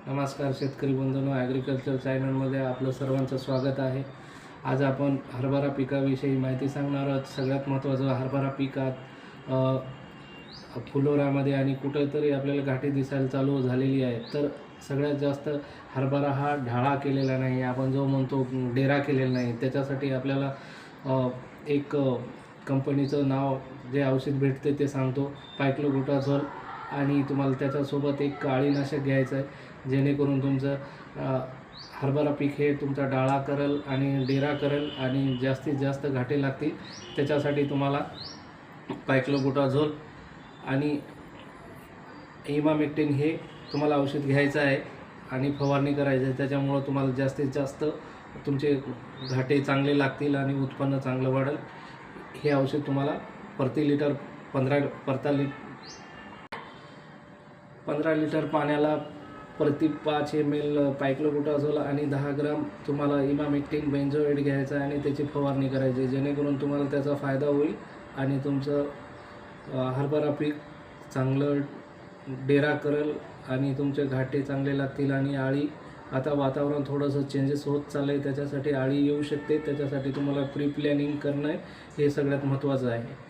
नमस्कार शेतकरी बंधूंनो, ॲग्रिकल्चर चॅनलमध्ये आपलं सर्वांचं स्वागत आहे। आज आपण हरभरा पिकाविषयी माहिती सांगणार आहोत। सगळ्यात महत्त्वाचं, हरभरा पिकात फुलोऱ्यामध्ये आणि कुठेतरी आपल्याला गाठी दिसायला चालू झालेली आहे। तर सगळ्यात जास्त हरभरा हा ढाळा केलेला नाही, आपण जो म्हणतो डेरा केलेला नाही, त्याच्यासाठी आपल्याला एक कंपनीचं नाव, जे औषध भेटते ते सांगतो, पायक्लोबुटाझोल। आणि तुम्हाला त्याच्यासोबत एक अळीनाशक घ्यायचं आहे, जेणेकरून तुमचं हरभरा पीक हे तुमचा डाळा करेल आणि डेरा करेल आणि जास्तीत जास्त घाटे लागतील। त्याच्यासाठी तुम्हाला पायक्लोबुटाझोल आणि इमामेक्टिन हे तुम्हाला औषध घ्यायचं आहे आणि फवारणी करायची आहे। त्याच्यामुळं तुम्हाला जास्तीत जास्त तुमचे घाटे चांगले लागतील आणि उत्पन्न चांगलं वाढेल। हे औषध तुम्हाला प्रति लिटर 15 लिटर पाण्याला प्रति 5 ml पायक्लोबुटाझोल आणि 10 ग्राम तुम्हाला इमामेक्टिन बेंझोएट घ्यायचं आहे आणि त्याची फवारणी करायची आहे, जेणेकरून तुम्हाला त्याचा फायदा होईल आणि तुमचं हरभरा पीक चांगलं डेरा करेल आणि तुमचे घाटे चांगले लागतील। आणि अळी, आता वातावरण थोडंसं चेंजेस होत चाललं आहे, त्याच्यासाठी अळी येऊ शकते, त्याच्यासाठी तुम्हाला प्री प्लॅनिंग करणं हे सगळ्यात महत्त्वाचं आहे।